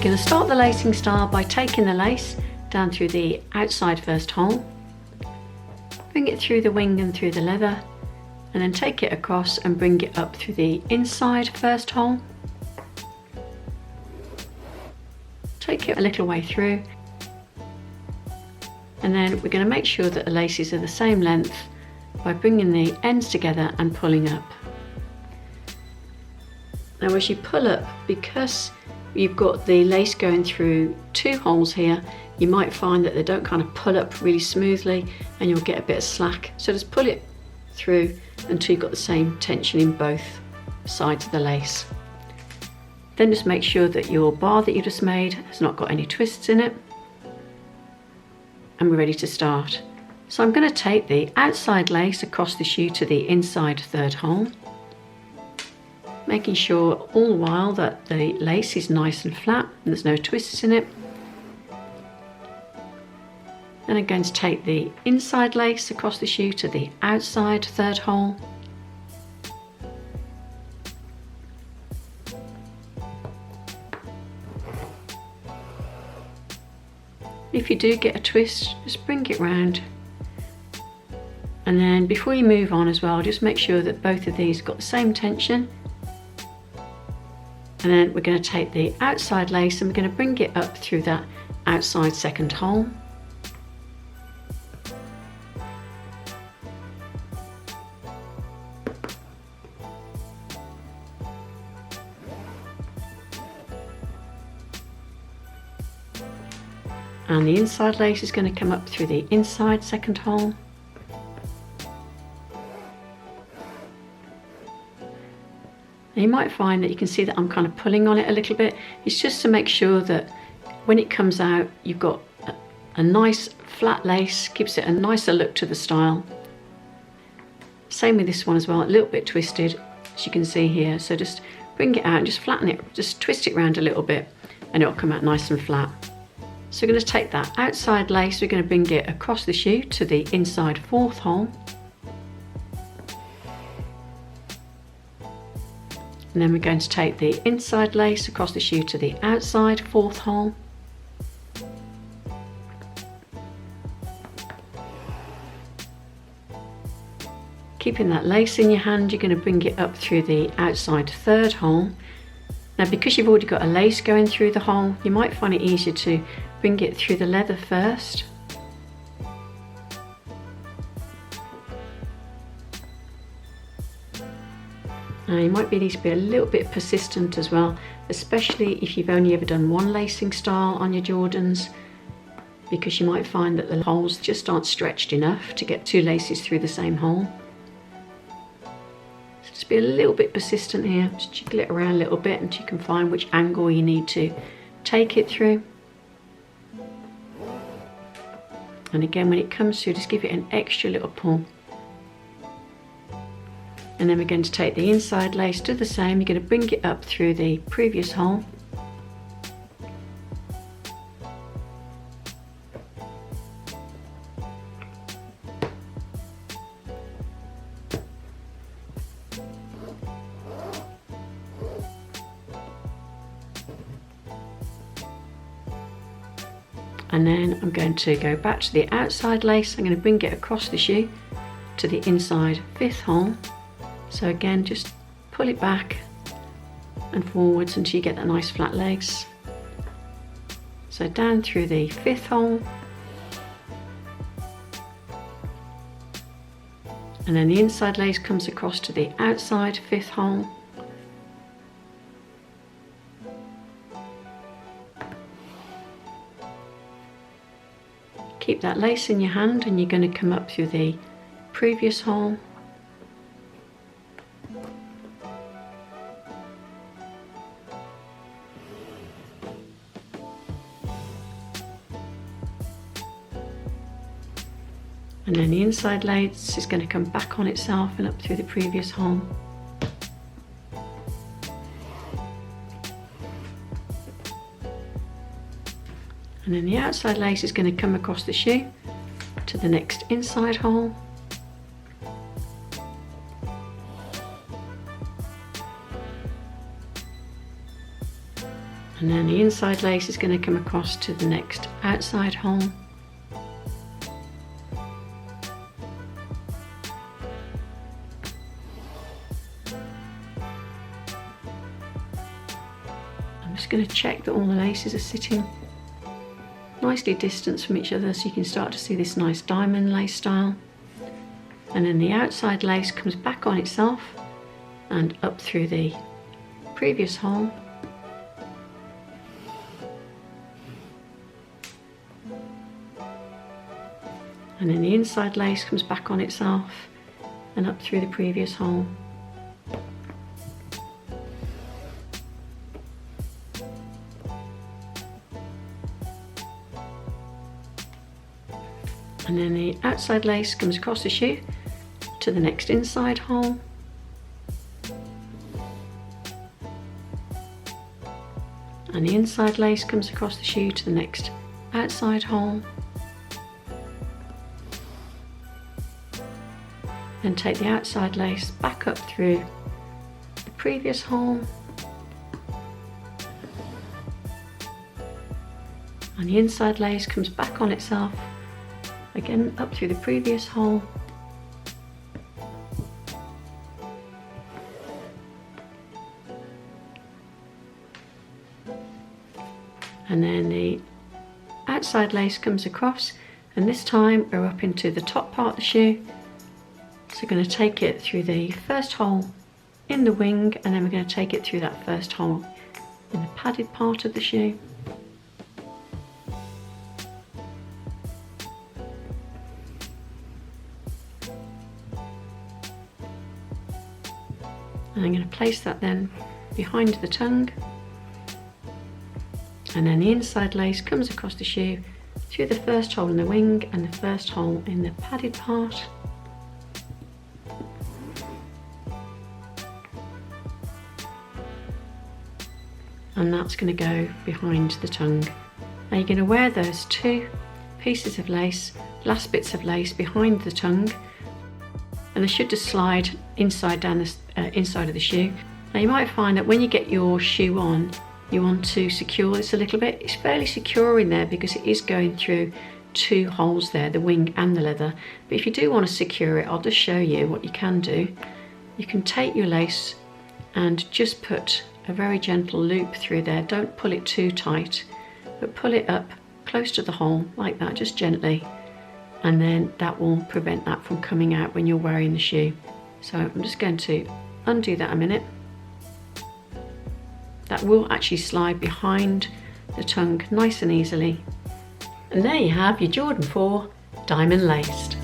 we're going to start the lacing style by taking the lace down through the outside first hole, bring it through the wing and through the leather, and then take it across and bring it up through the inside first hole. Take it a little way through, and then we're going to make sure that the laces are the same length by bringing the ends together and pulling up. Now as you pull up, because you've got the lace going through two holes here, you might find that they don't kind of pull up really smoothly and you'll get a bit of slack. So just pull it through until you've got the same tension in both sides of the lace. Then just make sure that your bar that you just made has not got any twists in it. And we're ready to start. So I'm going to take the outside lace across the shoe to the inside third hole, making sure all the while that the lace is nice and flat and there's no twists in it. Then I'm going to take the inside lace across the shoe to the outside third hole. If you do get a twist, just bring it round. And then before you move on as well, just make sure that both of these got the same tension. And then we're going to take the outside lace and we're going to bring it up through that outside second hole. And the inside lace is going to come up through the inside second hole. Now you might find that you can see that I'm kind of pulling on it a little bit. It's just to make sure that when it comes out, you've got a nice flat lace, gives it a nicer look to the style. Same with this one as well, a little bit twisted, as you can see here. So just bring it out and just flatten it, just twist it around a little bit and it'll come out nice and flat. So we're going to take that outside lace, we're going to bring it across the shoe to the inside fourth hole. And then we're going to take the inside lace across the shoe to the outside fourth hole. Keeping that lace in your hand, you're going to bring it up through the outside third hole. Now because you've already got a lace going through the hole, you might find it easier to bring it through the leather first. Now you might need to be a little bit persistent as well, especially if you've only ever done one lacing style on your Jordans, because you might find that the holes just aren't stretched enough to get two laces through the same hole. So just be a little bit persistent here, just jiggle it around a little bit until you can find which angle you need to take it through. And again, when it comes through, just give it an extra little pull. And then we're going to take the inside lace, do the same, you're going to bring it up through the previous hole. And then I'm going to go back to the outside lace, I'm going to bring it across the shoe to the inside fifth hole. So again, just pull it back and forwards until you get that nice flat lace. So down through the fifth hole. And then the inside lace comes across to the outside fifth hole. Keep that lace in your hand and you're going to come up through the previous hole. And then the inside lace is going to come back on itself and up through the previous hole. And then the outside lace is going to come across the shoe to the next inside hole. And then the inside lace is going to come across to the next outside hole. I'm just going to check that all the laces are sitting nicely distanced from each other so you can start to see this nice diamond lace style. And then the outside lace comes back on itself and up through the previous hole. And then the inside lace comes back on itself and up through the previous hole. And then the outside lace comes across the shoe to the next inside hole. And the inside lace comes across the shoe to the next outside hole. Then take the outside lace back up through the previous hole. And the inside lace comes back on itself, again up through the previous hole. And then the outside lace comes across, and this time we're up into the top part of the shoe. So we're going to take it through the first hole in the wing, and then we're going to take it through that first hole in the padded part of the shoe. And I'm going to place that then behind the tongue. And then the inside lace comes across the shoe through the first hole in the wing and the first hole in the padded part. And that's going to go behind the tongue. Now you're going to wear those two pieces of lace, last bits of lace behind the tongue, and they should just slide inside down the inside of the shoe. Now you might find that when you get your shoe on, you want to secure this a little bit. It's fairly secure in there because it is going through two holes there, the wing and the leather. But if you do want to secure it, I'll just show you what you can do. You can take your lace and just put a very gentle loop through there. Don't pull it too tight, but pull it up close to the hole like that, just gently, and then that will prevent that from coming out when you're wearing the shoe. So I'm just going to undo that a minute. That will actually slide behind the tongue nice and easily. And there you have your Jordan 4 diamond laced.